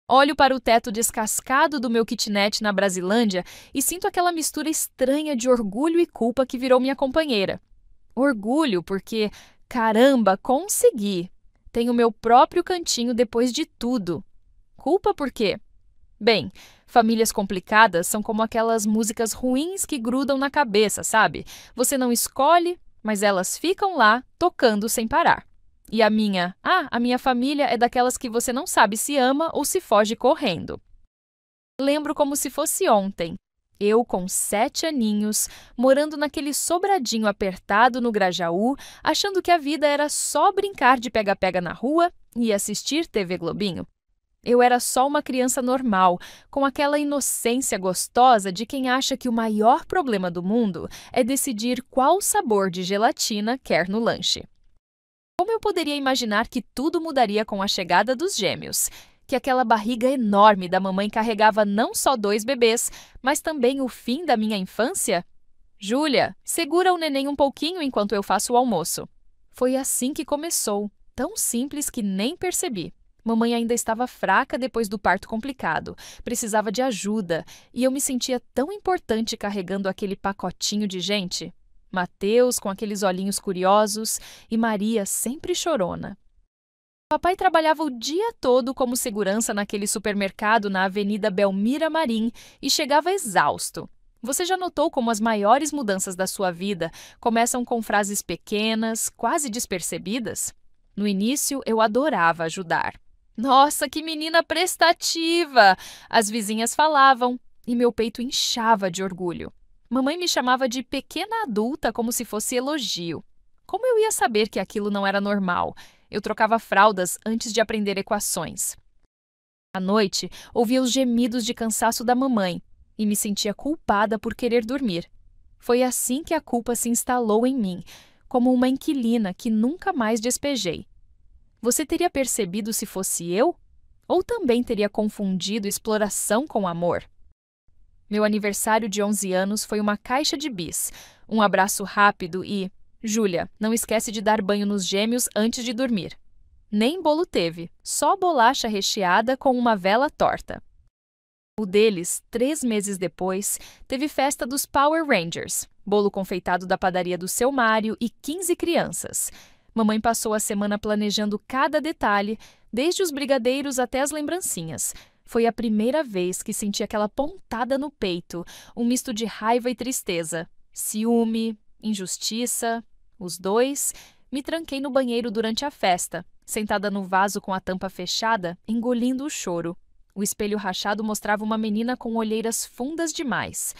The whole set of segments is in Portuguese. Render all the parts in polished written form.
Olho para o teto descascado do meu kitnet na Brasilândia e sinto aquela mistura estranha de orgulho e culpa que virou minha companheira. Orgulho porque, caramba, consegui! Tenho meu próprio cantinho depois de tudo. Culpa por quê? Bem, famílias complicadas são como aquelas músicas ruins que grudam na cabeça, sabe? Você não escolhe, mas elas ficam lá, tocando sem parar. E a minha família é daquelas que você não sabe se ama ou se foge correndo. Lembro como se fosse ontem. Eu, com 7 aninhos, morando naquele sobradinho apertado no Grajaú, achando que a vida era só brincar de pega-pega na rua e assistir TV Globinho. Eu era só uma criança normal, com aquela inocência gostosa de quem acha que o maior problema do mundo é decidir qual sabor de gelatina quer no lanche. Como eu poderia imaginar que tudo mudaria com a chegada dos gêmeos? Que aquela barriga enorme da mamãe carregava não só 2 bebês, mas também o fim da minha infância? Júlia, segura o neném um pouquinho enquanto eu faço o almoço. Foi assim que começou, tão simples que nem percebi. Mamãe ainda estava fraca depois do parto complicado, precisava de ajuda, e eu me sentia tão importante carregando aquele pacotinho de gente. Mateus, com aqueles olhinhos curiosos, e Maria sempre chorona. Papai trabalhava o dia todo como segurança naquele supermercado na Avenida Belmira Marim e chegava exausto. Você já notou como as maiores mudanças da sua vida começam com frases pequenas, quase despercebidas? No início, eu adorava ajudar. Nossa, que menina prestativa! As vizinhas falavam e meu peito inchava de orgulho. Mamãe me chamava de pequena adulta como se fosse elogio. Como eu ia saber que aquilo não era normal? Eu trocava fraldas antes de aprender equações. À noite, ouvia os gemidos de cansaço da mamãe e me sentia culpada por querer dormir. Foi assim que a culpa se instalou em mim, como uma inquilina que nunca mais despejei. Você teria percebido se fosse eu? Ou também teria confundido exploração com amor? Meu aniversário de 11 anos foi uma caixa de bis, um abraço rápido e... Júlia, não esquece de dar banho nos gêmeos antes de dormir. Nem bolo teve, só bolacha recheada com uma vela torta. O deles, 3 meses depois, teve festa dos Power Rangers, bolo confeitado da padaria do seu Mário e 15 crianças. Mamãe passou a semana planejando cada detalhe, desde os brigadeiros até as lembrancinhas. Foi a primeira vez que senti aquela pontada no peito, um misto de raiva e tristeza, ciúme, injustiça... Os dois, me tranquei no banheiro durante a festa, sentada no vaso com a tampa fechada, engolindo o choro. O espelho rachado mostrava uma menina com olheiras fundas demais.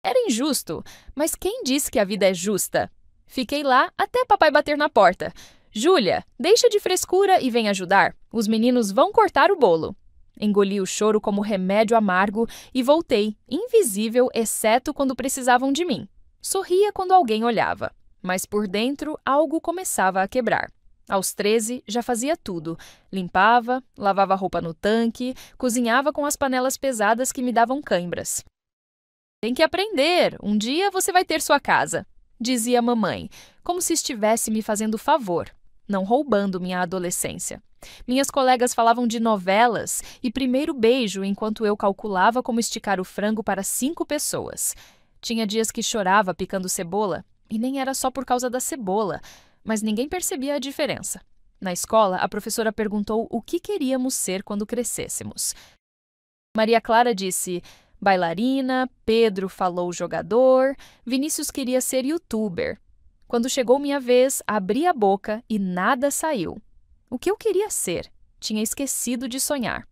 Era injusto, mas quem disse que a vida é justa? Fiquei lá até papai bater na porta. Júlia, deixa de frescura e vem ajudar. Os meninos vão cortar o bolo. Engoli o choro como remédio amargo e voltei, invisível, exceto quando precisavam de mim. Sorria quando alguém olhava. Mas por dentro algo começava a quebrar. Aos 13, já fazia tudo. Limpava, lavava roupa no tanque, cozinhava com as panelas pesadas que me davam cãibras. Tem que aprender, um dia você vai ter sua casa, dizia a mamãe, como se estivesse me fazendo favor, não roubando minha adolescência. Minhas colegas falavam de novelas e primeiro beijo enquanto eu calculava como esticar o frango para 5 pessoas. Tinha dias que chorava picando cebola. E nem era só por causa da cebola, mas ninguém percebia a diferença. Na escola, a professora perguntou o que queríamos ser quando crescêssemos. Maria Clara disse bailarina, Pedro falou jogador, Vinícius queria ser youtuber. Quando chegou minha vez, abri a boca e nada saiu. O que eu queria ser? Tinha esquecido de sonhar.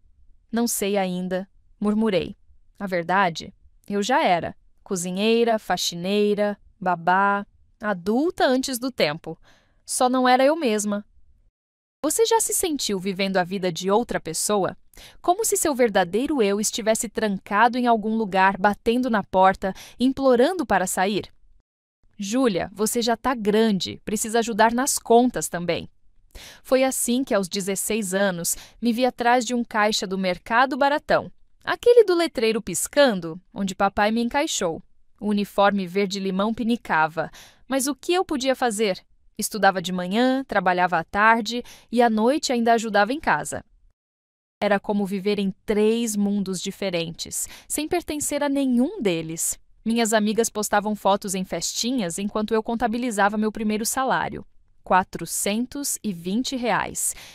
Não sei ainda, murmurei. A verdade, eu já era. Cozinheira, faxineira, babá, adulta antes do tempo. Só não era eu mesma. Você já se sentiu vivendo a vida de outra pessoa? Como se seu verdadeiro eu estivesse trancado em algum lugar, batendo na porta, implorando para sair? Júlia, você já está grande, precisa ajudar nas contas também. Foi assim que, aos 16 anos, me vi atrás de um caixa do Mercado Baratão. Aquele do letreiro piscando, onde papai me encaixou. O uniforme verde-limão pinicava. Mas o que eu podia fazer? Estudava de manhã, trabalhava à tarde e à noite ainda ajudava em casa. Era como viver em 3 mundos diferentes, sem pertencer a nenhum deles. Minhas amigas postavam fotos em festinhas enquanto eu contabilizava meu primeiro salário. R$ 420.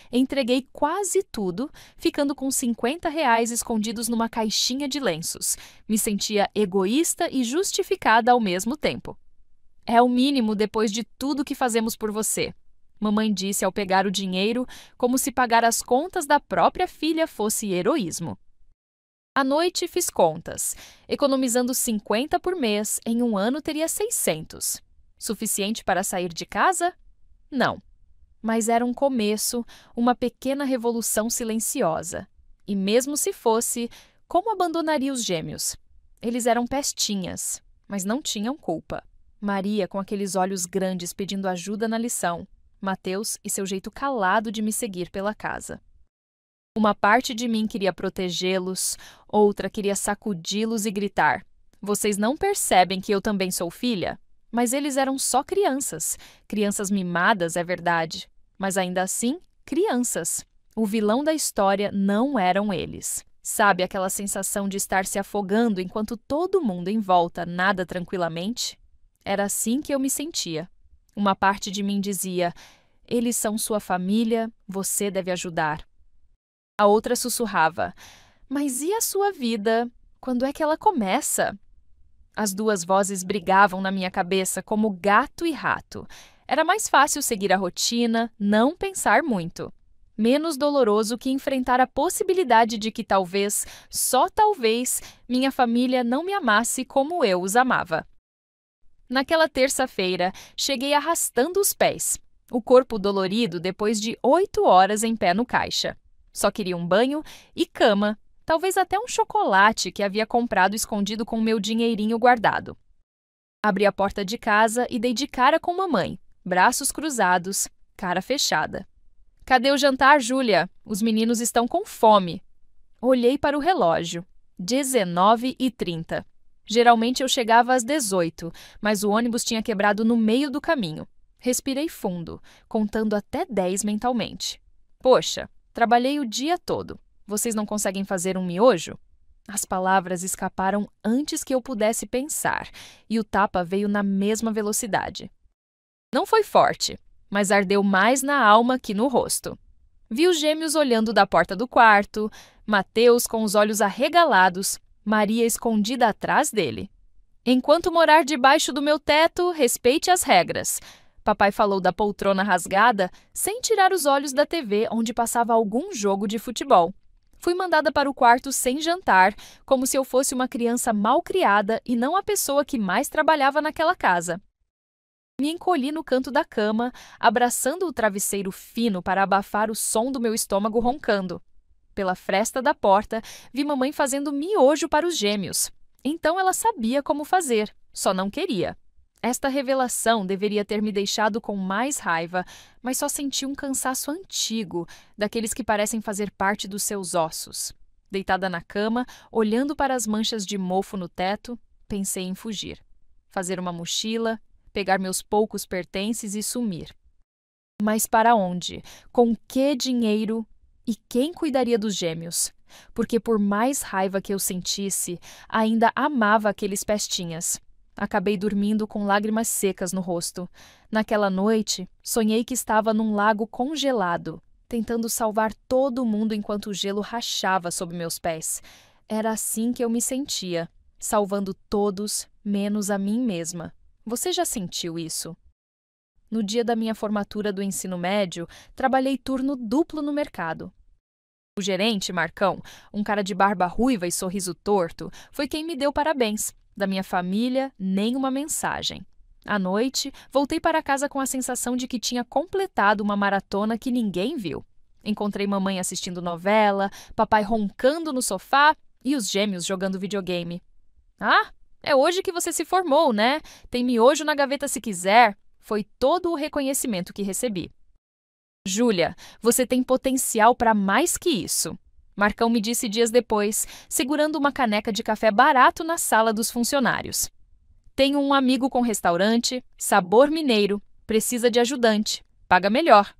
Entreguei quase tudo, ficando com R$ 50 escondidos numa caixinha de lenços. Me sentia egoísta e justificada ao mesmo tempo. É o mínimo depois de tudo que fazemos por você, mamãe disse ao pegar o dinheiro, como se pagar as contas da própria filha fosse heroísmo. À noite fiz contas. Economizando 50 por mês, em um ano teria 600. Suficiente para sair de casa? Não. Mas era um começo, uma pequena revolução silenciosa. E mesmo se fosse, como abandonaria os gêmeos? Eles eram pestinhas, mas não tinham culpa. Maria, com aqueles olhos grandes pedindo ajuda na lição. Mateus e seu jeito calado de me seguir pela casa. Uma parte de mim queria protegê-los, outra queria sacudi-los e gritar: "Vocês não percebem que eu também sou filha?" Mas eles eram só crianças. Crianças mimadas, é verdade. Mas ainda assim, crianças. O vilão da história não eram eles. Sabe aquela sensação de estar se afogando enquanto todo mundo em volta nada tranquilamente? Era assim que eu me sentia. Uma parte de mim dizia: "Eles são sua família, você deve ajudar." A outra sussurrava: "Mas e a sua vida? Quando é que ela começa?" As duas vozes brigavam na minha cabeça como gato e rato. Era mais fácil seguir a rotina, não pensar muito. Menos doloroso que enfrentar a possibilidade de que talvez, só talvez, minha família não me amasse como eu os amava. Naquela terça-feira, cheguei arrastando os pés, o corpo dolorido depois de 8 horas em pé no caixa. Só queria um banho e cama, talvez até um chocolate que havia comprado escondido com meu dinheirinho guardado. Abri a porta de casa e dei de cara com mamãe, braços cruzados, cara fechada. "Cadê o jantar, Júlia? Os meninos estão com fome." Olhei para o relógio. 19h30. Geralmente eu chegava às 18, mas o ônibus tinha quebrado no meio do caminho. Respirei fundo, contando até 10 mentalmente. Poxa, trabalhei o dia todo. Vocês não conseguem fazer um miojo? As palavras escaparam antes que eu pudesse pensar, e o tapa veio na mesma velocidade. Não foi forte, mas ardeu mais na alma que no rosto. Vi os gêmeos olhando da porta do quarto, Mateus com os olhos arregalados, Maria escondida atrás dele. "Enquanto morar debaixo do meu teto, respeite as regras." Papai falou da poltrona rasgada sem tirar os olhos da TV onde passava algum jogo de futebol. Fui mandada para o quarto sem jantar, como se eu fosse uma criança mal criada e não a pessoa que mais trabalhava naquela casa. Me encolhi no canto da cama, abraçando o travesseiro fino para abafar o som do meu estômago roncando. Pela fresta da porta, vi mamãe fazendo miojo para os gêmeos. Então ela sabia como fazer, só não queria. Esta revelação deveria ter me deixado com mais raiva, mas só senti um cansaço antigo, daqueles que parecem fazer parte dos seus ossos. Deitada na cama, olhando para as manchas de mofo no teto, pensei em fugir. Fazer uma mochila, pegar meus poucos pertences e sumir. Mas para onde? Com que dinheiro? E quem cuidaria dos gêmeos? Porque por mais raiva que eu sentisse, ainda amava aqueles pestinhas. Acabei dormindo com lágrimas secas no rosto. Naquela noite, sonhei que estava num lago congelado, tentando salvar todo mundo enquanto o gelo rachava sob meus pés. Era assim que eu me sentia, salvando todos, menos a mim mesma. Você já sentiu isso? No dia da minha formatura do ensino médio, trabalhei turno duplo no mercado. O gerente, Marcão, um cara de barba ruiva e sorriso torto, foi quem me deu parabéns. Da minha família, nem uma mensagem. À noite, voltei para casa com a sensação de que tinha completado uma maratona que ninguém viu. Encontrei mamãe assistindo novela, papai roncando no sofá e os gêmeos jogando videogame. "Ah, é hoje que você se formou, né? Tem miojo na gaveta se quiser." Foi todo o reconhecimento que recebi. "Júlia, você tem potencial para mais que isso." Marcão me disse dias depois, segurando uma caneca de café barato na sala dos funcionários. "Tenho um amigo com restaurante, sabor mineiro, precisa de ajudante, paga melhor."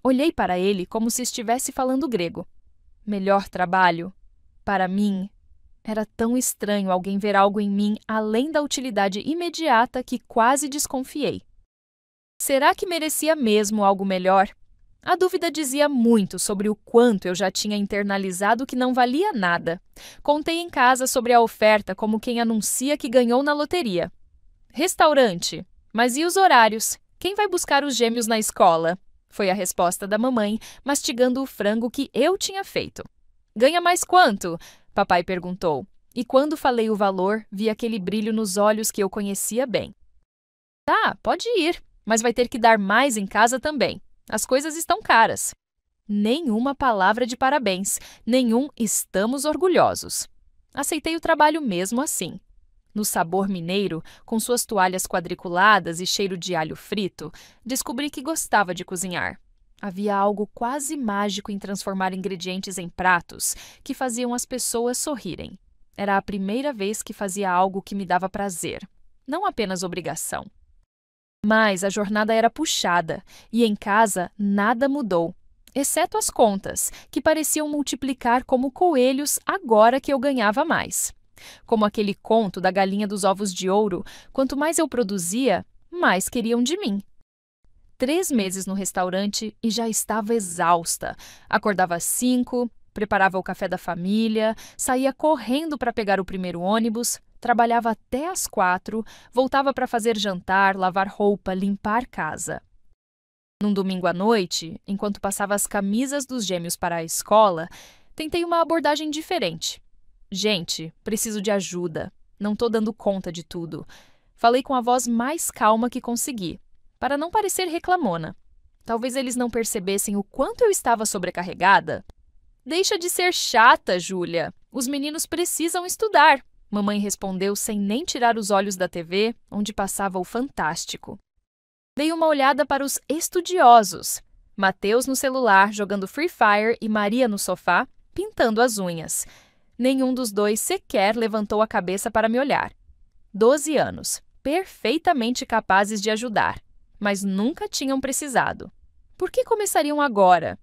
Olhei para ele como se estivesse falando grego. Melhor trabalho? Para mim, era tão estranho alguém ver algo em mim além da utilidade imediata que quase desconfiei. Será que merecia mesmo algo melhor? A dúvida dizia muito sobre o quanto eu já tinha internalizado que não valia nada. Contei em casa sobre a oferta como quem anuncia que ganhou na loteria. Restaurante. Mas e os horários? Quem vai buscar os gêmeos na escola? Foi a resposta da mamãe, mastigando o frango que eu tinha feito. Ganha mais quanto? Papai perguntou. E quando falei o valor, vi aquele brilho nos olhos que eu conhecia bem. Tá, pode ir, mas vai ter que dar mais em casa também. As coisas estão caras. Nenhuma palavra de parabéns, nenhum estamos orgulhosos. Aceitei o trabalho mesmo assim. No sabor mineiro, com suas toalhas quadriculadas e cheiro de alho frito, descobri que gostava de cozinhar. Havia algo quase mágico em transformar ingredientes em pratos que faziam as pessoas sorrirem. Era a primeira vez que fazia algo que me dava prazer, não apenas obrigação. Mas a jornada era puxada e em casa nada mudou, exceto as contas, que pareciam multiplicar como coelhos agora que eu ganhava mais. Como aquele conto da galinha dos ovos de ouro, quanto mais eu produzia, mais queriam de mim. 3 meses no restaurante e já estava exausta. Acordava às 5, preparava o café da família, saía correndo para pegar o primeiro ônibus, trabalhava até às 4, voltava para fazer jantar, lavar roupa, limpar casa. Num domingo à noite, enquanto passava as camisas dos gêmeos para a escola, tentei uma abordagem diferente. Gente, preciso de ajuda. Não estou dando conta de tudo. Falei com a voz mais calma que consegui, para não parecer reclamona. Talvez eles não percebessem o quanto eu estava sobrecarregada. Deixa de ser chata, Júlia. Os meninos precisam estudar. Mamãe respondeu sem nem tirar os olhos da TV, onde passava o Fantástico. Dei uma olhada para os estudiosos. Mateus no celular, jogando Free Fire, e Maria no sofá, pintando as unhas. Nenhum dos dois sequer levantou a cabeça para me olhar. 12 anos, perfeitamente capazes de ajudar, mas nunca tinham precisado. Por que começariam agora?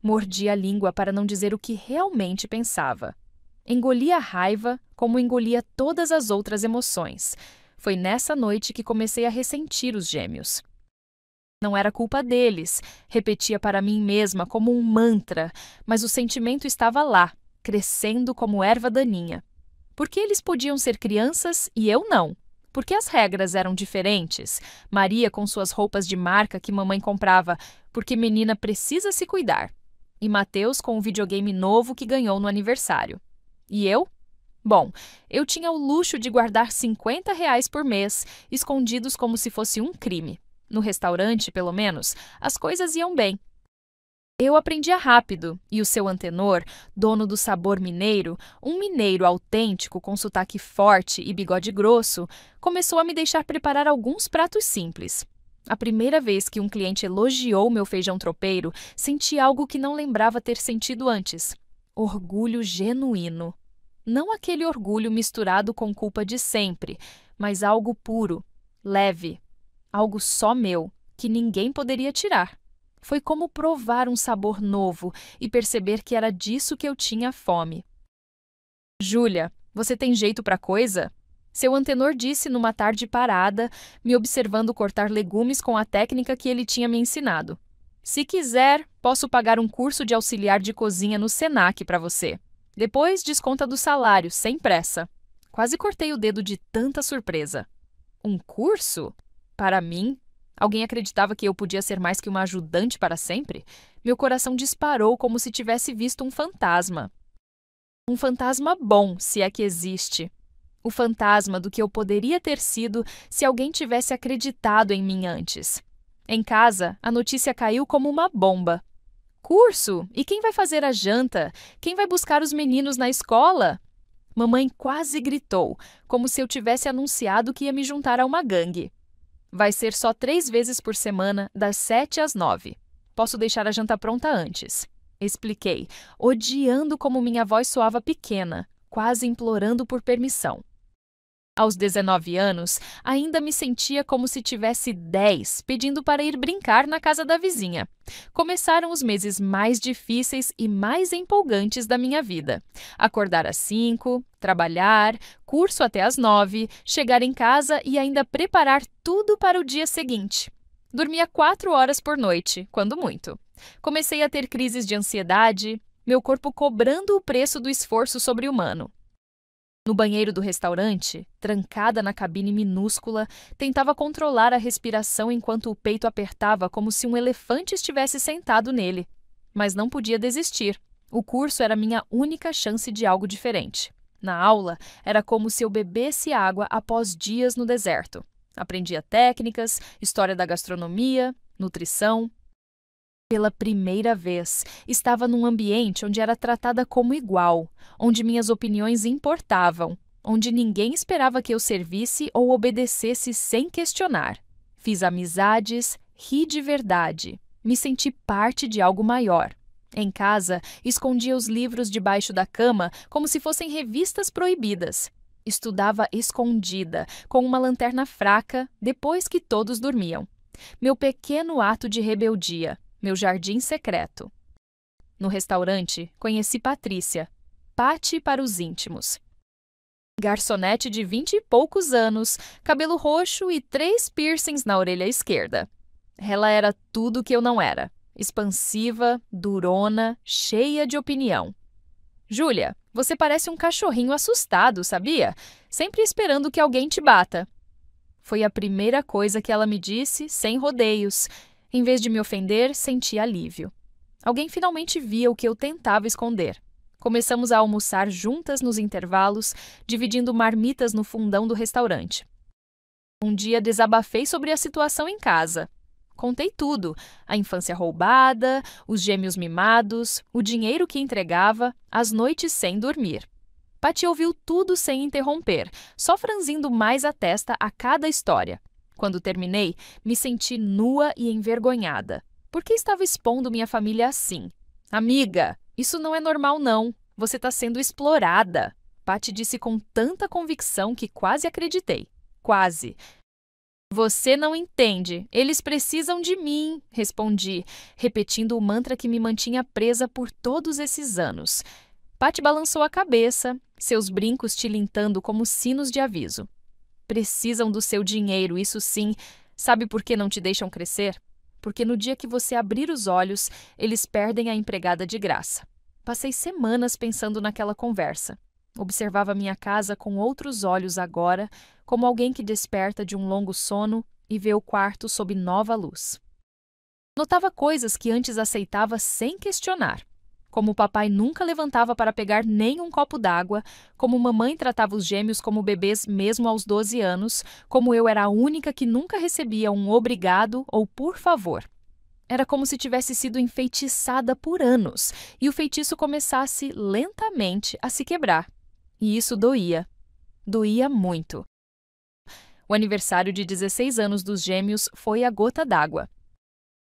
Mordi a língua para não dizer o que realmente pensava. Engoli a raiva como engolia todas as outras emoções. Foi nessa noite que comecei a ressentir os gêmeos. Não era culpa deles, repetia para mim mesma como um mantra, mas o sentimento estava lá, crescendo como erva daninha. Por que eles podiam ser crianças e eu não? Por que as regras eram diferentes? Maria com suas roupas de marca que mamãe comprava, porque menina precisa se cuidar. E Mateus com o videogame novo que ganhou no aniversário. E eu? Bom, eu tinha o luxo de guardar R$ 50 por mês, escondidos como se fosse um crime. No restaurante, pelo menos, as coisas iam bem. Eu aprendia rápido, e o seu antenor, dono do sabor mineiro, um mineiro autêntico com sotaque forte e bigode grosso, começou a me deixar preparar alguns pratos simples. A primeira vez que um cliente elogiou meu feijão tropeiro, senti algo que não lembrava ter sentido antes. Orgulho genuíno. Não aquele orgulho misturado com culpa de sempre, mas algo puro, leve, algo só meu, que ninguém poderia tirar. Foi como provar um sabor novo e perceber que era disso que eu tinha fome. Júlia, você tem jeito para coisa? Seu antenor disse numa tarde parada, me observando cortar legumes com a técnica que ele tinha me ensinado. Se quiser, posso pagar um curso de auxiliar de cozinha no Senac para você. Depois desconta do salário, sem pressa. Quase cortei o dedo de tanta surpresa. Um curso? Para mim? Alguém acreditava que eu podia ser mais que uma ajudante para sempre? Meu coração disparou como se tivesse visto um fantasma. Um fantasma bom, se é que existe. O fantasma do que eu poderia ter sido se alguém tivesse acreditado em mim antes. Em casa, a notícia caiu como uma bomba. Curso? E quem vai fazer a janta? Quem vai buscar os meninos na escola? Mamãe quase gritou, como se eu tivesse anunciado que ia me juntar a uma gangue. Vai ser só 3 vezes por semana, das 7 às 9. Posso deixar a janta pronta antes. Expliquei, odiando como minha voz soava pequena, quase implorando por permissão. Aos 19 anos, ainda me sentia como se tivesse 10, pedindo para ir brincar na casa da vizinha. Começaram os meses mais difíceis e mais empolgantes da minha vida. Acordar às 5, trabalhar, curso até às 9, chegar em casa e ainda preparar tudo para o dia seguinte. Dormia 4 horas por noite, quando muito. Comecei a ter crises de ansiedade, meu corpo cobrando o preço do esforço sobre-humano. No banheiro do restaurante, trancada na cabine minúscula, tentava controlar a respiração enquanto o peito apertava como se um elefante estivesse sentado nele. Mas não podia desistir. O curso era minha única chance de algo diferente. Na aula, era como se eu bebesse água após dias no deserto. Aprendia técnicas, história da gastronomia, nutrição. Pela primeira vez, estava num ambiente onde era tratada como igual, onde minhas opiniões importavam, onde ninguém esperava que eu servisse ou obedecesse sem questionar. Fiz amizades, ri de verdade, me senti parte de algo maior. Em casa, escondia os livros debaixo da cama como se fossem revistas proibidas. Estudava escondida, com uma lanterna fraca, depois que todos dormiam. Meu pequeno ato de rebeldia. Meu jardim secreto. No restaurante, conheci Patrícia, Pati para os íntimos. Garçonete de 20 e poucos anos, cabelo roxo e 3 piercings na orelha esquerda. Ela era tudo o que eu não era. Expansiva, durona, cheia de opinião. Júlia, você parece um cachorrinho assustado, sabia? Sempre esperando que alguém te bata. Foi a primeira coisa que ela me disse, sem rodeios. Em vez de me ofender, senti alívio. Alguém finalmente via o que eu tentava esconder. Começamos a almoçar juntas nos intervalos, dividindo marmitas no fundão do restaurante. Um dia desabafei sobre a situação em casa. Contei tudo: a infância roubada, os gêmeos mimados, o dinheiro que entregava, as noites sem dormir. Pati ouviu tudo sem interromper, só franzindo mais a testa a cada história. Quando terminei, me senti nua e envergonhada. Por que estava expondo minha família assim? Amiga, isso não é normal não. Você está sendo explorada. Pati disse com tanta convicção que quase acreditei. Quase. Você não entende. Eles precisam de mim, respondi, repetindo o mantra que me mantinha presa por todos esses anos. Pati balançou a cabeça, seus brincos tilintando como sinos de aviso. Precisam do seu dinheiro, isso sim. Sabe por que não te deixam crescer? Porque no dia que você abrir os olhos, eles perdem a empregada de graça. Passei semanas pensando naquela conversa. Observava minha casa com outros olhos agora, como alguém que desperta de um longo sono e vê o quarto sob nova luz. Notava coisas que antes aceitava sem questionar. Como o papai nunca levantava para pegar nem um copo d'água, como mamãe tratava os gêmeos como bebês mesmo aos 12 anos, como eu era a única que nunca recebia um obrigado ou por favor. Era como se tivesse sido enfeitiçada por anos e o feitiço começasse lentamente a se quebrar. E isso doía. Doía muito. O aniversário de 16 anos dos gêmeos foi a gota d'água.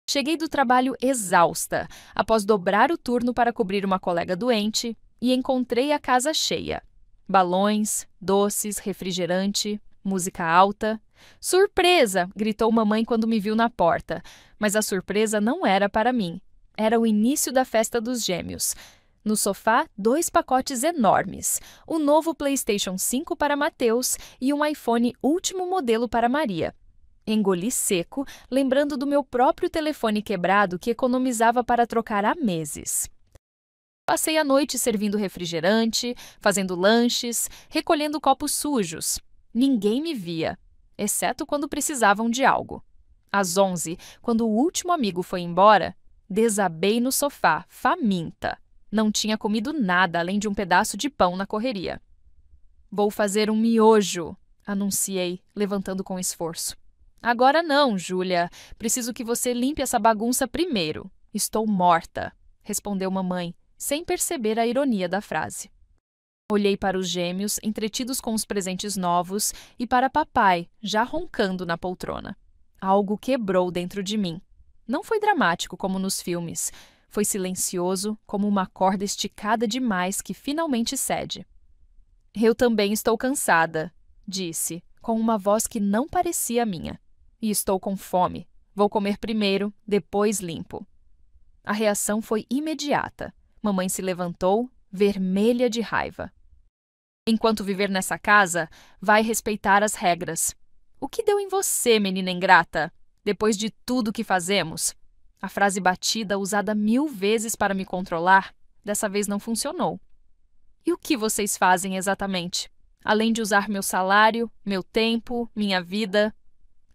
Cheguei do trabalho exausta, após dobrar o turno para cobrir uma colega doente, e encontrei a casa cheia. Balões, doces, refrigerante, música alta. Surpresa! Gritou mamãe quando me viu na porta. Mas a surpresa não era para mim. Era o início da festa dos gêmeos. No sofá, 2 pacotes enormes. O novo PlayStation 5 para Mateus e um iPhone último modelo para Maria. Engoli seco, lembrando do meu próprio telefone quebrado que economizava para trocar há meses. Passei a noite servindo refrigerante, fazendo lanches, recolhendo copos sujos. Ninguém me via, exceto quando precisavam de algo. Às 11, quando o último amigo foi embora, desabei no sofá, faminta. Não tinha comido nada além de um pedaço de pão na correria. Vou fazer um miojo, anunciei, levantando com esforço. Agora não, Júlia. Preciso que você limpe essa bagunça primeiro. Estou morta, respondeu mamãe, sem perceber a ironia da frase. Olhei para os gêmeos, entretidos com os presentes novos, e para papai, já roncando na poltrona. Algo quebrou dentro de mim. Não foi dramático como nos filmes. Foi silencioso, como uma corda esticada demais que finalmente cede. Eu também estou cansada, disse, com uma voz que não parecia a minha. E estou com fome. Vou comer primeiro, depois limpo. A reação foi imediata. Mamãe se levantou, vermelha de raiva. Enquanto viver nessa casa, vai respeitar as regras. O que deu em você, menina ingrata? Depois de tudo que fazemos? A frase batida, usada 1000 vezes para me controlar, dessa vez não funcionou. E o que vocês fazem exatamente? Além de usar meu salário, meu tempo, minha vida...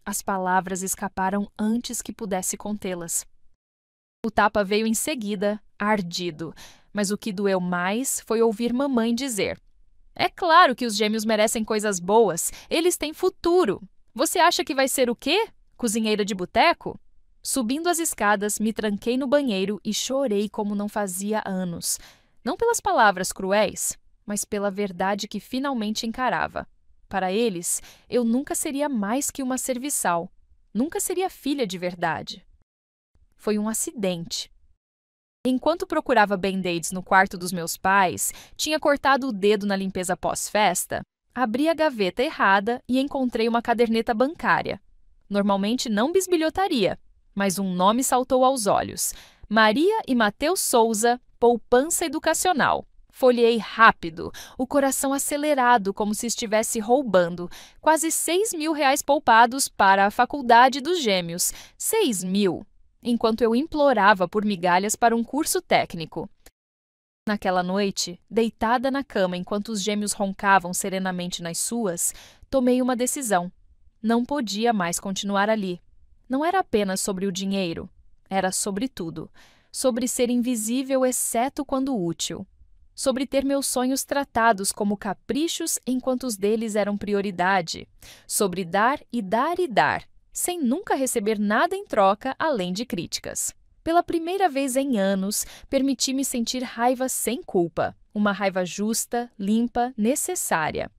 As palavras escaparam antes que pudesse contê-las. O tapa veio em seguida, ardido, mas o que doeu mais foi ouvir mamãe dizer: é claro que os gêmeos merecem coisas boas, eles têm futuro. Você acha que vai ser o quê? Cozinheira de boteco? Subindo as escadas, me tranquei no banheiro e chorei como não fazia anos. Não pelas palavras cruéis, mas pela verdade que finalmente encarava. Para eles, eu nunca seria mais que uma serviçal. Nunca seria filha de verdade. Foi um acidente. Enquanto procurava band-aids no quarto dos meus pais, tinha cortado o dedo na limpeza pós-festa, abri a gaveta errada e encontrei uma caderneta bancária. Normalmente não bisbilhotaria, mas um nome saltou aos olhos. Maria e Matheus Souza, Poupança Educacional. Folheei rápido, o coração acelerado como se estivesse roubando. Quase 6.000 reais poupados para a faculdade dos gêmeos. 6.000! Enquanto eu implorava por migalhas para um curso técnico. Naquela noite, deitada na cama enquanto os gêmeos roncavam serenamente nas suas, tomei uma decisão. Não podia mais continuar ali. Não era apenas sobre o dinheiro. Era sobre tudo. Sobre ser invisível exceto quando útil. Sobre ter meus sonhos tratados como caprichos enquanto os deles eram prioridade. Sobre dar e dar e dar, sem nunca receber nada em troca além de críticas. Pela primeira vez em anos, permiti-me sentir raiva sem culpa. Uma raiva justa, limpa, necessária.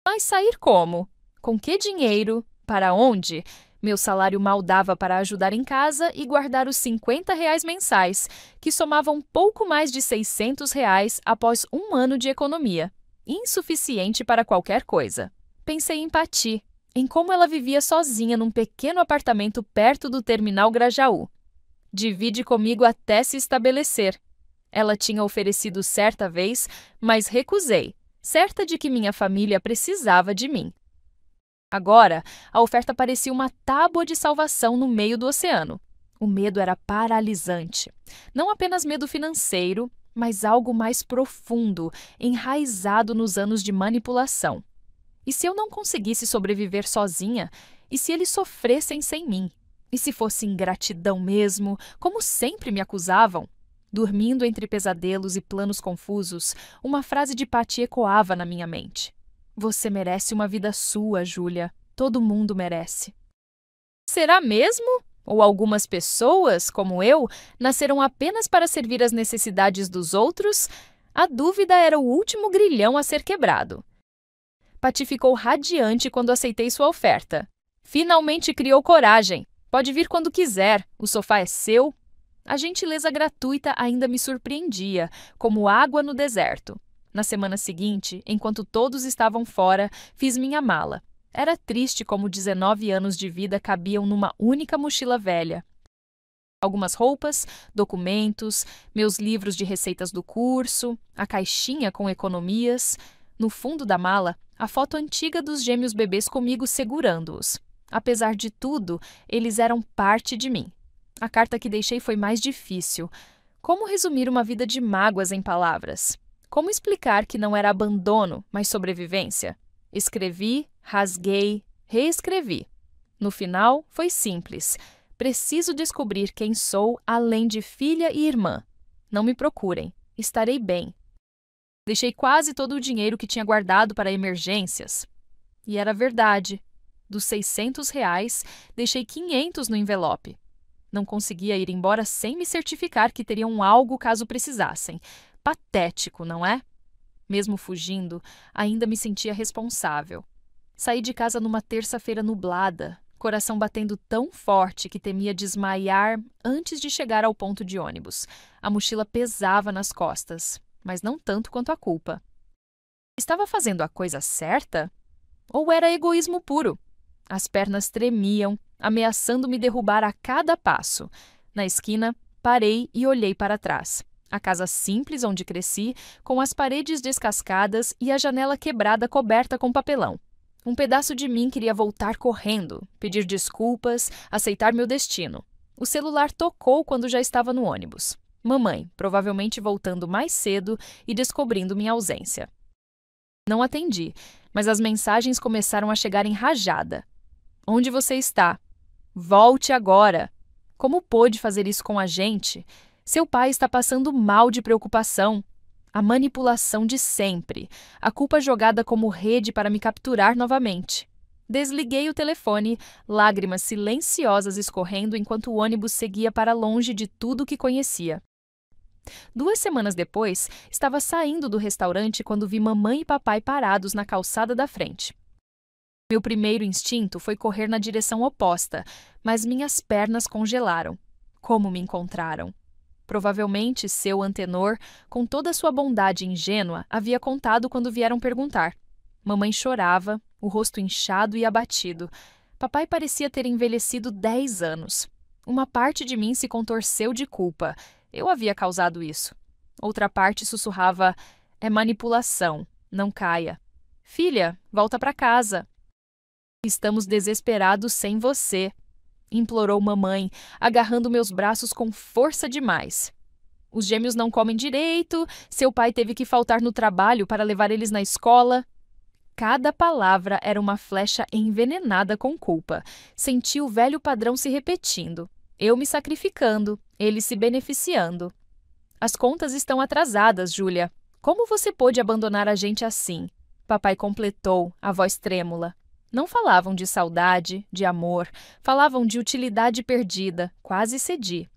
Mas sair como? Com que dinheiro? Para onde? Meu salário mal dava para ajudar em casa e guardar os 50 reais mensais, que somavam pouco mais de 600 reais após um ano de economia. Insuficiente para qualquer coisa. Pensei em Pati, em como ela vivia sozinha num pequeno apartamento perto do terminal Grajaú. Divide comigo até se estabelecer. Ela tinha oferecido certa vez, mas recusei, certa de que minha família precisava de mim. Agora, a oferta parecia uma tábua de salvação no meio do oceano. O medo era paralisante. Não apenas medo financeiro, mas algo mais profundo, enraizado nos anos de manipulação. E se eu não conseguisse sobreviver sozinha? E se eles sofressem sem mim? E se fosse ingratidão mesmo, como sempre me acusavam? Dormindo entre pesadelos e planos confusos, uma frase de Pati ecoava na minha mente. Você merece uma vida sua, Júlia. Todo mundo merece. Será mesmo? Ou algumas pessoas, como eu, nasceram apenas para servir às necessidades dos outros? A dúvida era o último grilhão a ser quebrado. Pati ficou radiante quando aceitei sua oferta. Finalmente criou coragem. Pode vir quando quiser. O sofá é seu. A gentileza gratuita ainda me surpreendia, como água no deserto. Na semana seguinte, enquanto todos estavam fora, fiz minha mala. Era triste como 19 anos de vida cabiam numa única mochila velha. Algumas roupas, documentos, meus livros de receitas do curso, a caixinha com economias. No fundo da mala, a foto antiga dos gêmeos bebês comigo segurando-os. Apesar de tudo, eles eram parte de mim. A carta que deixei foi mais difícil. Como resumir uma vida de mágoas em palavras? Como explicar que não era abandono, mas sobrevivência? Escrevi, rasguei, reescrevi. No final, foi simples. Preciso descobrir quem sou além de filha e irmã. Não me procurem. Estarei bem. Deixei quase todo o dinheiro que tinha guardado para emergências. E era verdade. Dos 600 reais, deixei 500 no envelope. Não conseguia ir embora sem me certificar que teriam algo caso precisassem. Patético, não é? Mesmo fugindo, ainda me sentia responsável. Saí de casa numa terça-feira nublada, coração batendo tão forte que temia desmaiar antes de chegar ao ponto de ônibus. A mochila pesava nas costas, mas não tanto quanto a culpa. Estava fazendo a coisa certa? Ou era egoísmo puro? As pernas tremiam, ameaçando me derrubar a cada passo. Na esquina, parei e olhei para trás. A casa simples onde cresci, com as paredes descascadas e a janela quebrada coberta com papelão. Um pedaço de mim queria voltar correndo, pedir desculpas, aceitar meu destino. O celular tocou quando já estava no ônibus. Mamãe, provavelmente voltando mais cedo e descobrindo minha ausência. Não atendi, mas as mensagens começaram a chegar em rajada. Onde você está? Volte agora! Como pôde fazer isso com a gente? Seu pai está passando mal de preocupação. A manipulação de sempre. A culpa jogada como rede para me capturar novamente. Desliguei o telefone, lágrimas silenciosas escorrendo enquanto o ônibus seguia para longe de tudo o que conhecia. 2 semanas depois, estava saindo do restaurante quando vi mamãe e papai parados na calçada da frente. Meu primeiro instinto foi correr na direção oposta, mas minhas pernas congelaram. Como me encontraram? Provavelmente seu antenor, com toda a sua bondade ingênua, havia contado quando vieram perguntar. Mamãe chorava, o rosto inchado e abatido. Papai parecia ter envelhecido 10 anos. Uma parte de mim se contorceu de culpa. Eu havia causado isso. Outra parte sussurrava: é manipulação, não caia. Filha, volta para casa. Estamos desesperados sem você, implorou mamãe, agarrando meus braços com força demais. Os gêmeos não comem direito, seu pai teve que faltar no trabalho para levar eles na escola. Cada palavra era uma flecha envenenada com culpa. Senti o velho padrão se repetindo. Eu me sacrificando, eles se beneficiando. As contas estão atrasadas, Júlia. Como você pôde abandonar a gente assim? Papai completou, a voz trêmula. Não falavam de saudade, de amor, falavam de utilidade perdida, quase cedi.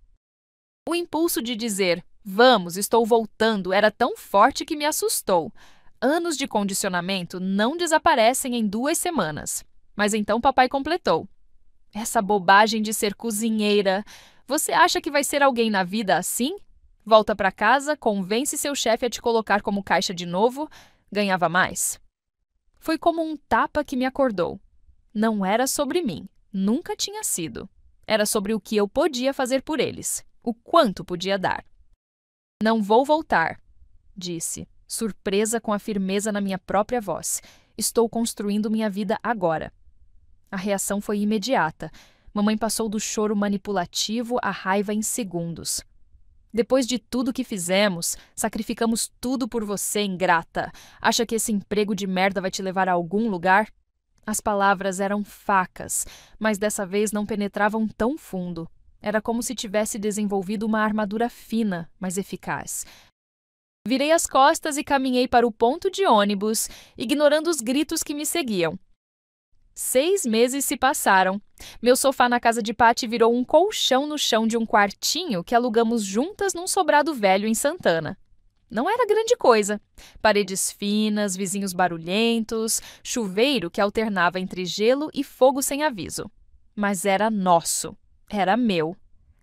O impulso de dizer, vamos, estou voltando, era tão forte que me assustou. Anos de condicionamento não desaparecem em 2 semanas. Mas então papai completou. Essa bobagem de ser cozinheira. Você acha que vai ser alguém na vida assim? Volta para casa, convence seu chefe a te colocar como caixa de novo, ganhava mais. Foi como um tapa que me acordou. Não era sobre mim, nunca tinha sido. Era sobre o que eu podia fazer por eles, o quanto podia dar. Não vou voltar, disse, surpresa com a firmeza na minha própria voz. Estou construindo minha vida agora. A reação foi imediata. Mamãe passou do choro manipulativo à raiva em segundos. Depois de tudo que fizemos, sacrificamos tudo por você, ingrata. Acha que esse emprego de merda vai te levar a algum lugar? As palavras eram facas, mas dessa vez não penetravam tão fundo. Era como se tivesse desenvolvido uma armadura fina, mas eficaz. Virei as costas e caminhei para o ponto de ônibus, ignorando os gritos que me seguiam. 6 meses se passaram. Meu sofá na casa de Patty virou um colchão no chão de um quartinho que alugamos juntas num sobrado velho em Santana. Não era grande coisa. Paredes finas, vizinhos barulhentos, chuveiro que alternava entre gelo e fogo sem aviso. Mas era nosso. Era meu.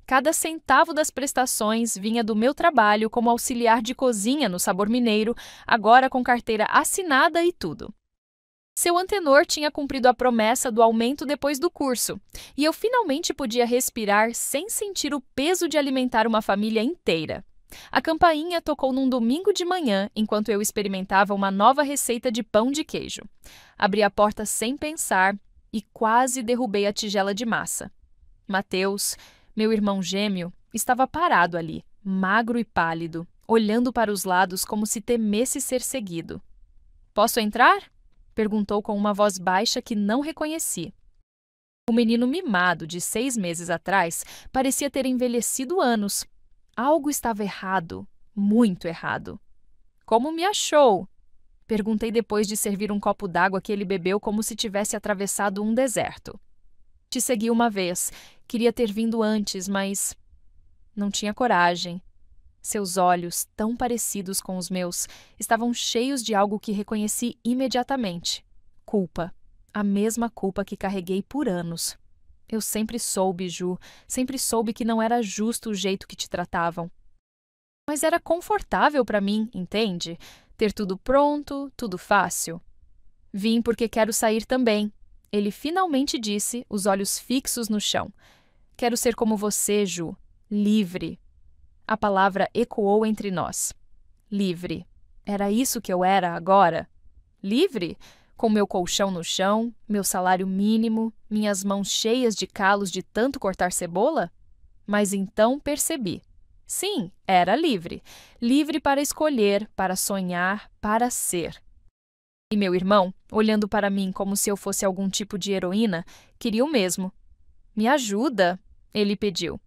Cada centavo das prestações vinha do meu trabalho como auxiliar de cozinha no Sabor Mineiro, agora com carteira assinada e tudo. Seu antenor tinha cumprido a promessa do aumento depois do curso, e eu finalmente podia respirar sem sentir o peso de alimentar uma família inteira. A campainha tocou num domingo de manhã, enquanto eu experimentava uma nova receita de pão de queijo. Abri a porta sem pensar e quase derrubei a tigela de massa. Mateus, meu irmão gêmeo, estava parado ali, magro e pálido, olhando para os lados como se temesse ser seguido. "Posso entrar?" perguntou com uma voz baixa que não reconheci. O menino mimado de 6 meses atrás parecia ter envelhecido anos. Algo estava errado, muito errado. "Como me achou?" perguntei depois de servir um copo d'água que ele bebeu como se tivesse atravessado um deserto. "Te segui uma vez. Queria ter vindo antes, mas não tinha coragem." Seus olhos, tão parecidos com os meus, estavam cheios de algo que reconheci imediatamente. Culpa. A mesma culpa que carreguei por anos. Eu sempre soube, Ju, sempre soube que não era justo o jeito que te tratavam. Mas era confortável para mim, entende? Ter tudo pronto, tudo fácil. Vim porque quero sair também. Ele finalmente disse, os olhos fixos no chão. Quero ser como você, Ju. Livre. A palavra ecoou entre nós. Livre. Era isso que eu era agora? Livre? Com meu colchão no chão, meu salário mínimo, minhas mãos cheias de calos de tanto cortar cebola? Mas então percebi. Sim, era livre. Livre para escolher, para sonhar, para ser. E meu irmão, olhando para mim como se eu fosse algum tipo de heroína, queria o mesmo. Me ajuda, ele pediu.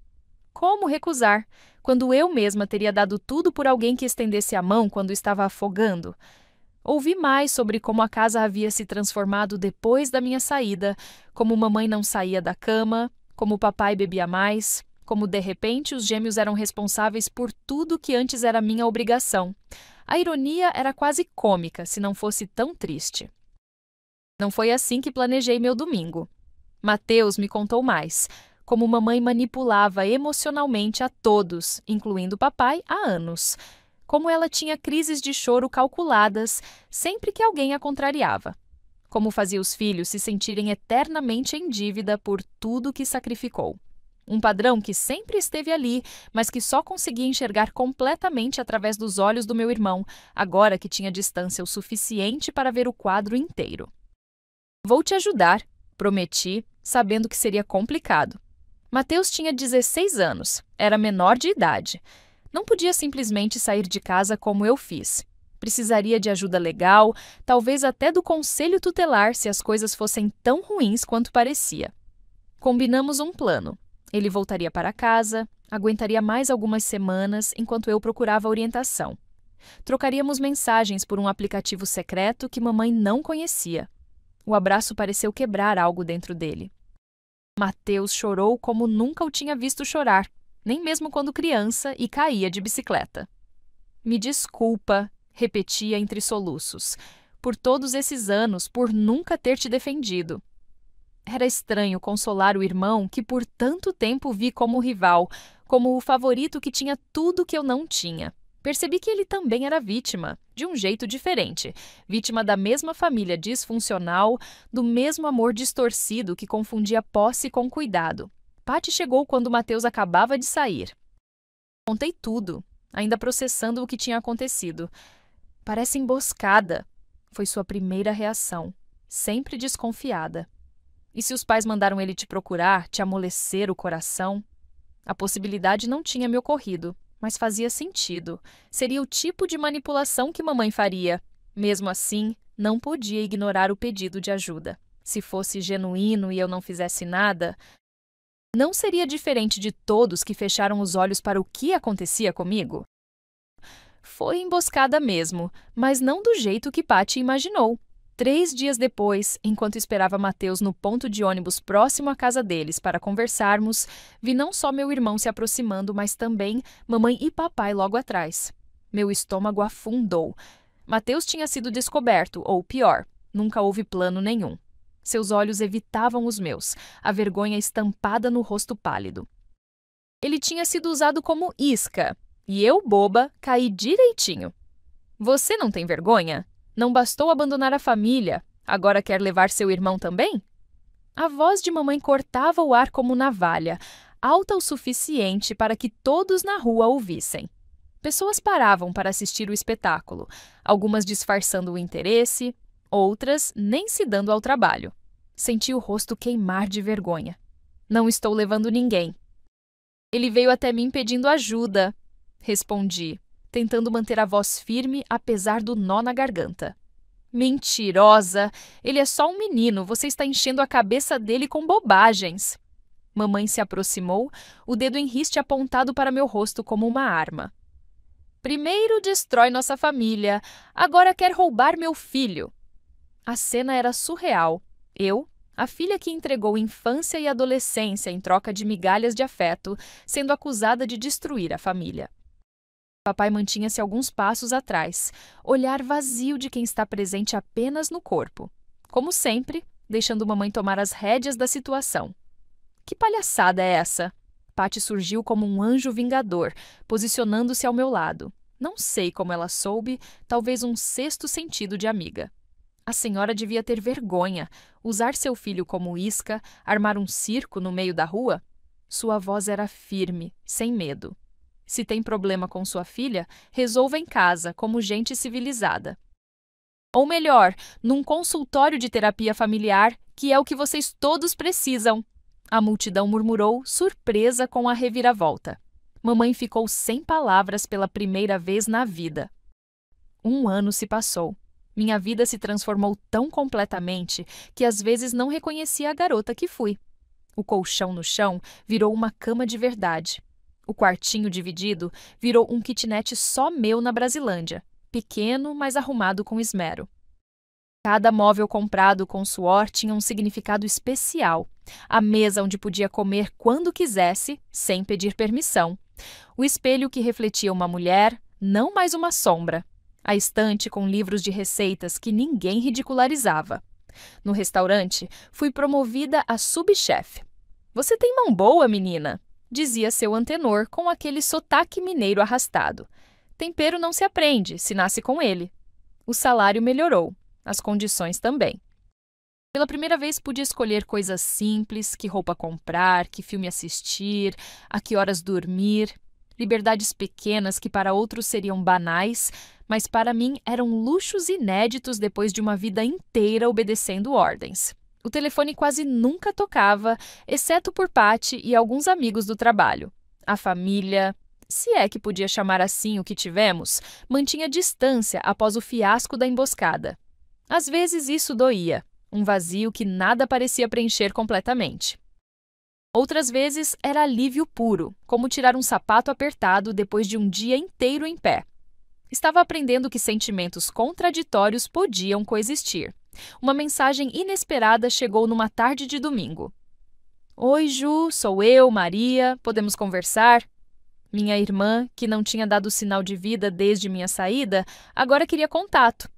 Como recusar, quando eu mesma teria dado tudo por alguém que estendesse a mão quando estava afogando? Ouvi mais sobre como a casa havia se transformado depois da minha saída, como mamãe não saía da cama, como papai bebia mais, como de repente os gêmeos eram responsáveis por tudo que antes era minha obrigação. A ironia era quase cômica, se não fosse tão triste. Não foi assim que planejei meu domingo. Mateus me contou mais, como mamãe manipulava emocionalmente a todos, incluindo papai, há anos. Como ela tinha crises de choro calculadas sempre que alguém a contrariava. Como fazia os filhos se sentirem eternamente em dívida por tudo que sacrificou. Um padrão que sempre esteve ali, mas que só conseguia enxergar completamente através dos olhos do meu irmão, agora que tinha distância o suficiente para ver o quadro inteiro. Vou te ajudar, prometi, sabendo que seria complicado. Mateus tinha 16 anos, era menor de idade. Não podia simplesmente sair de casa como eu fiz. Precisaria de ajuda legal, talvez até do conselho tutelar se as coisas fossem tão ruins quanto parecia. Combinamos um plano. Ele voltaria para casa, aguentaria mais algumas semanas enquanto eu procurava orientação. Trocaríamos mensagens por um aplicativo secreto que mamãe não conhecia. O abraço pareceu quebrar algo dentro dele. Mateus chorou como nunca o tinha visto chorar, nem mesmo quando criança e caía de bicicleta. Me desculpa, repetia entre soluços, por todos esses anos, por nunca ter te defendido. Era estranho consolar o irmão que por tanto tempo vi como rival, como o favorito que tinha tudo que eu não tinha. Percebi que ele também era vítima, de um jeito diferente, vítima da mesma família disfuncional, do mesmo amor distorcido que confundia posse com cuidado. Patty chegou quando Mateus acabava de sair. Contei tudo, ainda processando o que tinha acontecido. Parece emboscada, foi sua primeira reação, sempre desconfiada. E se os pais mandaram ele te procurar, te amolecer o coração? A possibilidade não tinha me ocorrido, mas fazia sentido. Seria o tipo de manipulação que mamãe faria. Mesmo assim, não podia ignorar o pedido de ajuda. Se fosse genuíno e eu não fizesse nada, não seria diferente de todos que fecharam os olhos para o que acontecia comigo? Foi emboscada mesmo, mas não do jeito que Patty imaginou. 3 dias depois, enquanto esperava Mateus no ponto de ônibus próximo à casa deles para conversarmos, vi não só meu irmão se aproximando, mas também mamãe e papai logo atrás. Meu estômago afundou. Mateus tinha sido descoberto, ou pior, nunca houve plano nenhum. Seus olhos evitavam os meus, a vergonha estampada no rosto pálido. Ele tinha sido usado como isca, e eu, boba, caí direitinho. Você não tem vergonha? Não bastou abandonar a família, agora quer levar seu irmão também? A voz de mamãe cortava o ar como navalha, alta o suficiente para que todos na rua ouvissem. Pessoas paravam para assistir o espetáculo, algumas disfarçando o interesse, outras nem se dando ao trabalho. Senti o rosto queimar de vergonha. Não estou levando ninguém. Ele veio até mim pedindo ajuda, respondi, tentando manter a voz firme apesar do nó na garganta. Mentirosa! Ele é só um menino, você está enchendo a cabeça dele com bobagens. Mamãe se aproximou, o dedo em riste apontado para meu rosto como uma arma. Primeiro destrói nossa família, agora quer roubar meu filho. A cena era surreal. Eu, a filha que entregou infância e adolescência em troca de migalhas de afeto, sendo acusada de destruir a família. Papai mantinha-se alguns passos atrás, olhar vazio de quem está presente apenas no corpo. Como sempre, deixando mamãe tomar as rédeas da situação. Que palhaçada é essa? Patty surgiu como um anjo vingador, posicionando-se ao meu lado. Não sei como ela soube, talvez um sexto sentido de amiga. A senhora devia ter vergonha. Usar seu filho como isca, armar um circo no meio da rua? Sua voz era firme, sem medo. Se tem problema com sua filha, resolva em casa, como gente civilizada. Ou melhor, num consultório de terapia familiar, que é o que vocês todos precisam. A multidão murmurou, surpresa com a reviravolta. Mamãe ficou sem palavras pela primeira vez na vida. 1 ano se passou. Minha vida se transformou tão completamente que às vezes não reconhecia a garota que fui. O colchão no chão virou uma cama de verdade. O quartinho dividido virou um kitnet só meu na Brasilândia, pequeno, mas arrumado com esmero. Cada móvel comprado com suor tinha um significado especial. A mesa onde podia comer quando quisesse, sem pedir permissão. O espelho que refletia uma mulher, não mais uma sombra. A estante com livros de receitas que ninguém ridicularizava. No restaurante, fui promovida a subchefe. "Você tem mão boa, menina", dizia seu antenor com aquele sotaque mineiro arrastado. Tempero não se aprende, se nasce com ele. O salário melhorou, as condições também. Pela primeira vez pude escolher coisas simples, que roupa comprar, que filme assistir, a que horas dormir. Liberdades pequenas que para outros seriam banais, mas para mim eram luxos inéditos depois de uma vida inteira obedecendo ordens. O telefone quase nunca tocava, exceto por Patty e alguns amigos do trabalho. A família, se é que podia chamar assim o que tivemos, mantinha distância após o fiasco da emboscada. Às vezes isso doía, um vazio que nada parecia preencher completamente. Outras vezes era alívio puro, como tirar um sapato apertado depois de um dia inteiro em pé. Estava aprendendo que sentimentos contraditórios podiam coexistir. Uma mensagem inesperada chegou numa tarde de domingo. "Oi, Ju, sou eu, Maria, podemos conversar?" Minha irmã, que não tinha dado sinal de vida desde minha saída, agora queria contato.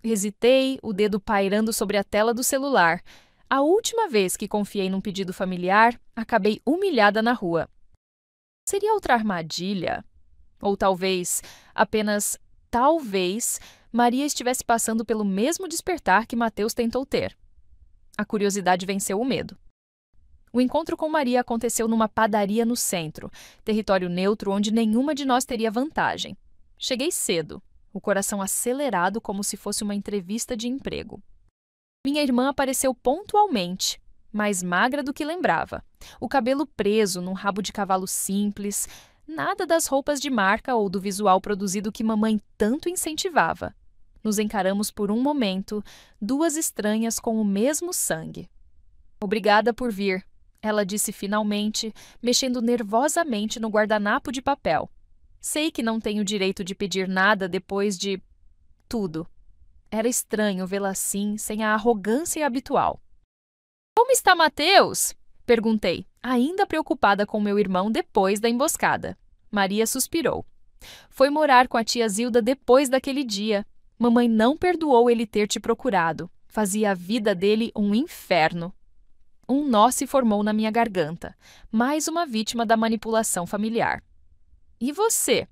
Hesitei, o dedo pairando sobre a tela do celular. A última vez que confiei num pedido familiar, acabei humilhada na rua. Seria outra armadilha? Ou talvez, apenas talvez, Maria estivesse passando pelo mesmo despertar que Mateus tentou ter. A curiosidade venceu o medo. O encontro com Maria aconteceu numa padaria no centro, território neutro onde nenhuma de nós teria vantagem. Cheguei cedo, o coração acelerado como se fosse uma entrevista de emprego. Minha irmã apareceu pontualmente, mais magra do que lembrava. O cabelo preso num rabo de cavalo simples, nada das roupas de marca ou do visual produzido que mamãe tanto incentivava. Nos encaramos por um momento, duas estranhas com o mesmo sangue. "Obrigada por vir", ela disse finalmente, mexendo nervosamente no guardanapo de papel. "Sei que não tenho direito de pedir nada depois de tudo." Era estranho vê-la assim, sem a arrogância habitual. "Como está Mateus?" perguntei, ainda preocupada com meu irmão depois da emboscada. Maria suspirou. "Foi morar com a tia Zilda depois daquele dia. Mamãe não perdoou ele ter te procurado. Fazia a vida dele um inferno." Um nó se formou na minha garganta. Mais uma vítima da manipulação familiar. "E você?"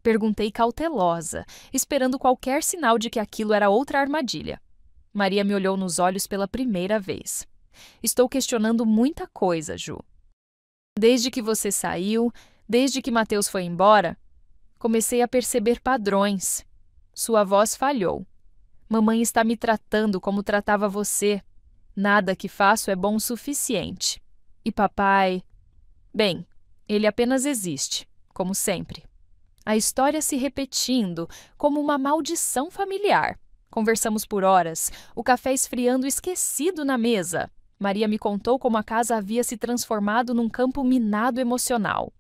perguntei cautelosa, esperando qualquer sinal de que aquilo era outra armadilha. Maria me olhou nos olhos pela primeira vez. "Estou questionando muita coisa, Ju. Desde que você saiu, desde que Mateus foi embora, comecei a perceber padrões." Sua voz falhou. "Mamãe está me tratando como tratava você. Nada que faço é bom o suficiente. E papai... Bem, ele apenas existe, como sempre." A história se repetindo, como uma maldição familiar. Conversamos por horas, o café esfriando esquecido na mesa. Maria me contou como a casa havia se transformado num campo minado emocional.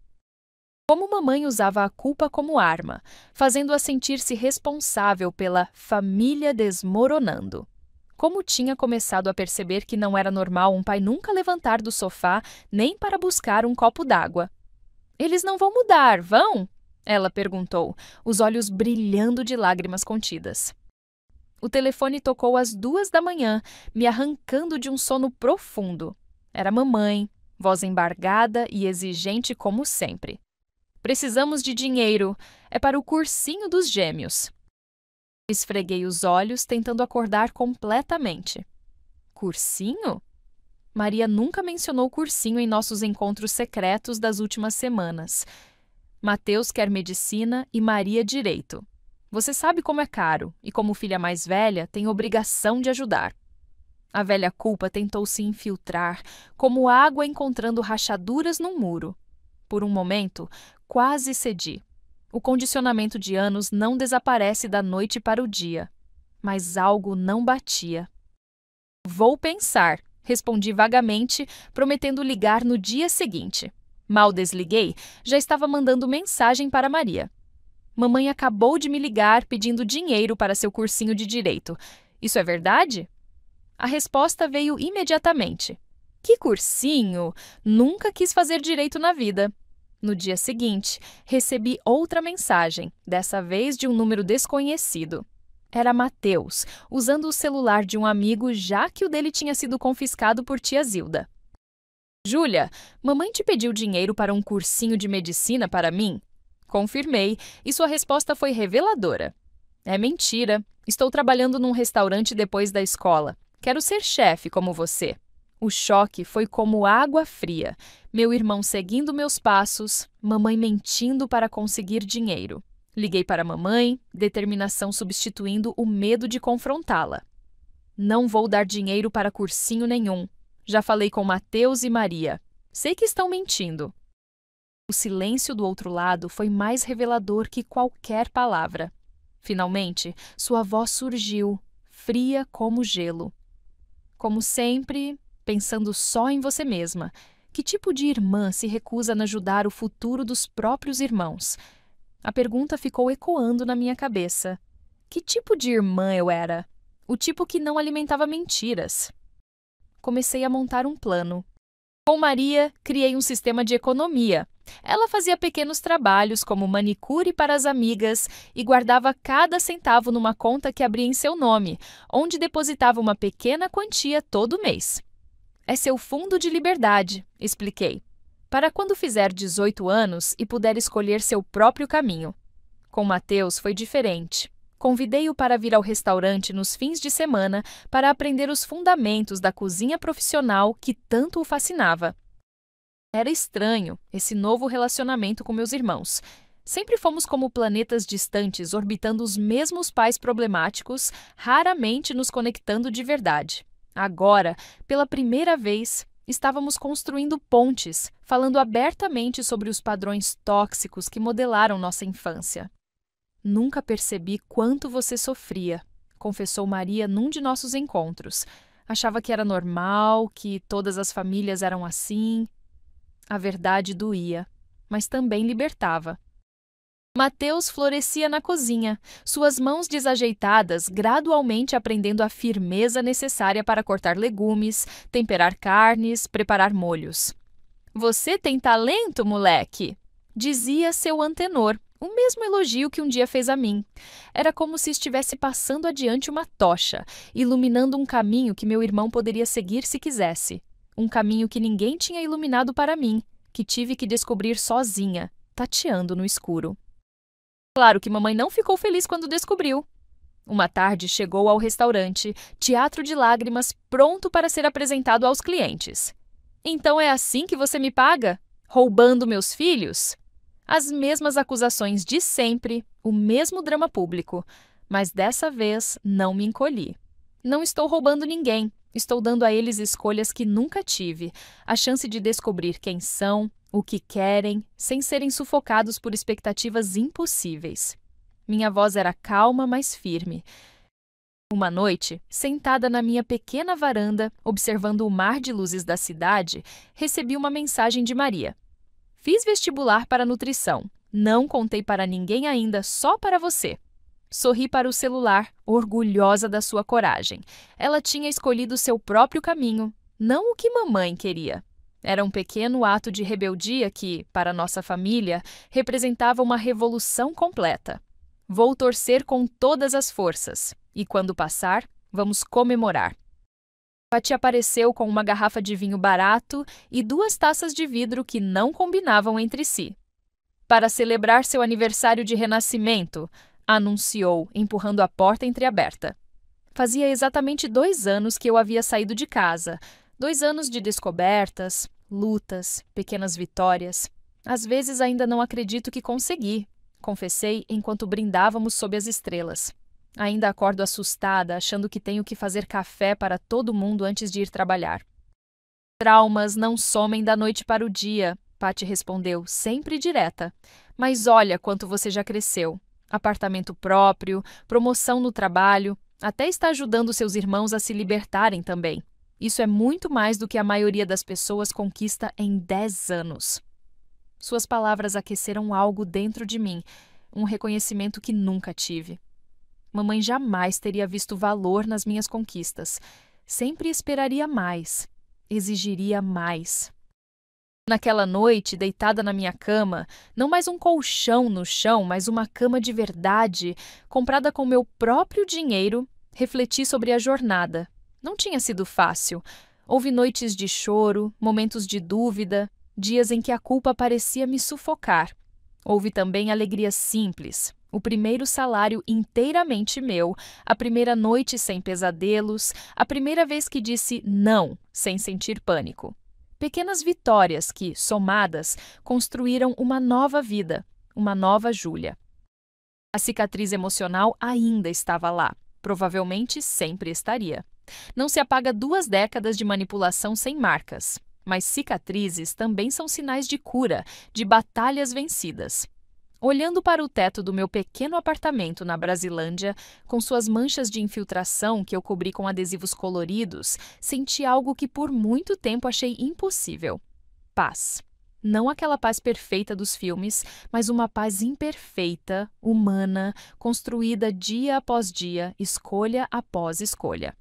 Como mamãe usava a culpa como arma, fazendo-a sentir-se responsável pela família desmoronando. Como tinha começado a perceber que não era normal um pai nunca levantar do sofá nem para buscar um copo d'água. "Eles não vão mudar, vão?" ela perguntou, os olhos brilhando de lágrimas contidas. O telefone tocou às 2 da manhã, me arrancando de um sono profundo. Era mamãe, voz embargada e exigente como sempre. "Precisamos de dinheiro. É para o cursinho dos gêmeos." Esfreguei os olhos, tentando acordar completamente. Cursinho? Maria nunca mencionou cursinho em nossos encontros secretos das últimas semanas. Mateus quer medicina e Maria direito. Você sabe como é caro e, como filha mais velha, tem obrigação de ajudar. A velha culpa tentou se infiltrar, como água encontrando rachaduras num muro. Por um momento, quase cedi. O condicionamento de anos não desaparece da noite para o dia. Mas algo não batia. Vou pensar, respondi vagamente, prometendo ligar no dia seguinte. Mal desliguei, já estava mandando mensagem para Maria. Mamãe acabou de me ligar pedindo dinheiro para seu cursinho de direito. Isso é verdade? A resposta veio imediatamente. Que cursinho? Nunca quis fazer direito na vida. No dia seguinte, recebi outra mensagem, dessa vez de um número desconhecido. Era Mateus, usando o celular de um amigo, já que o dele tinha sido confiscado por tia Zilda. Júlia, mamãe te pediu dinheiro para um cursinho de medicina para mim? Confirmei, e sua resposta foi reveladora. É mentira. Estou trabalhando num restaurante depois da escola. Quero ser chefe como você. O choque foi como água fria. Meu irmão seguindo meus passos, mamãe mentindo para conseguir dinheiro. Liguei para mamãe, determinação substituindo o medo de confrontá-la. Não vou dar dinheiro para cursinho nenhum. Já falei com Mateus e Maria. Sei que estão mentindo. O silêncio do outro lado foi mais revelador que qualquer palavra. Finalmente, sua voz surgiu, fria como gelo. Como sempre, pensando só em você mesma. Que tipo de irmã se recusa a ajudar o futuro dos próprios irmãos? A pergunta ficou ecoando na minha cabeça. Que tipo de irmã eu era? O tipo que não alimentava mentiras. Comecei a montar um plano. Com Maria, criei um sistema de economia. Ela fazia pequenos trabalhos, como manicure para as amigas, e guardava cada centavo numa conta que abria em seu nome, onde depositava uma pequena quantia todo mês. É seu fundo de liberdade, expliquei, para quando fizer 18 anos e puder escolher seu próprio caminho. Com Mateus foi diferente. Convidei-o para vir ao restaurante nos fins de semana para aprender os fundamentos da cozinha profissional que tanto o fascinava. Era estranho, esse novo relacionamento com meus irmãos. Sempre fomos como planetas distantes, orbitando os mesmos pais problemáticos, raramente nos conectando de verdade. Agora, pela primeira vez, estávamos construindo pontes, falando abertamente sobre os padrões tóxicos que modelaram nossa infância. Nunca percebi quanto você sofria, confessou Maria num de nossos encontros. Achava que era normal, que todas as famílias eram assim. A verdade doía, mas também libertava. Mateus florescia na cozinha, suas mãos desajeitadas gradualmente aprendendo a firmeza necessária para cortar legumes, temperar carnes, preparar molhos. Você tem talento, moleque! Dizia seu antenor, o mesmo elogio que um dia fez a mim. Era como se estivesse passando adiante uma tocha, iluminando um caminho que meu irmão poderia seguir se quisesse. Um caminho que ninguém tinha iluminado para mim, que tive que descobrir sozinha, tateando no escuro. Claro que mamãe não ficou feliz quando descobriu. Uma tarde chegou ao restaurante, teatro de lágrimas, pronto para ser apresentado aos clientes. Então é assim que você me paga? Roubando meus filhos? As mesmas acusações de sempre, o mesmo drama público. Mas dessa vez não me encolhi. Não estou roubando ninguém. Estou dando a eles escolhas que nunca tive, a chance de descobrir quem são, o que querem, sem serem sufocados por expectativas impossíveis. Minha voz era calma, mas firme. Uma noite, sentada na minha pequena varanda, observando o mar de luzes da cidade, recebi uma mensagem de Maria. Fiz vestibular para nutrição. Não contei para ninguém ainda, só para você. Sorri para o celular, orgulhosa da sua coragem. Ela tinha escolhido seu próprio caminho, não o que mamãe queria. Era um pequeno ato de rebeldia que, para nossa família, representava uma revolução completa. Vou torcer com todas as forças, e quando passar, vamos comemorar. Pati apareceu com uma garrafa de vinho barato e 2 taças de vidro que não combinavam entre si. Para celebrar seu aniversário de renascimento, anunciou, empurrando a porta entreaberta. Fazia exatamente 2 anos que eu havia saído de casa. 2 anos de descobertas, lutas, pequenas vitórias. Às vezes ainda não acredito que consegui, confessei enquanto brindávamos sob as estrelas. Ainda acordo assustada, achando que tenho que fazer café para todo mundo antes de ir trabalhar. Traumas não somem da noite para o dia, Patty respondeu, sempre direta. Mas olha quanto você já cresceu. Apartamento próprio, promoção no trabalho, até está ajudando seus irmãos a se libertarem também. Isso é muito mais do que a maioria das pessoas conquista em 10 anos. Suas palavras aqueceram algo dentro de mim, um reconhecimento que nunca tive. Mamãe jamais teria visto valor nas minhas conquistas. Sempre esperaria mais, exigiria mais. Naquela noite, deitada na minha cama, não mais um colchão no chão, mas uma cama de verdade, comprada com meu próprio dinheiro, refleti sobre a jornada. Não tinha sido fácil. Houve noites de choro, momentos de dúvida, dias em que a culpa parecia me sufocar. Houve também alegrias simples. O primeiro salário inteiramente meu, a primeira noite sem pesadelos, a primeira vez que disse não, sem sentir pânico. Pequenas vitórias que, somadas, construíram uma nova vida, uma nova Júlia. A cicatriz emocional ainda estava lá, provavelmente sempre estaria. Não se apaga 2 décadas de manipulação sem marcas, mas cicatrizes também são sinais de cura, de batalhas vencidas. Olhando para o teto do meu pequeno apartamento na Brasilândia, com suas manchas de infiltração que eu cobri com adesivos coloridos, senti algo que por muito tempo achei impossível. Paz. Não aquela paz perfeita dos filmes, mas uma paz imperfeita, humana, construída dia após dia, escolha após escolha.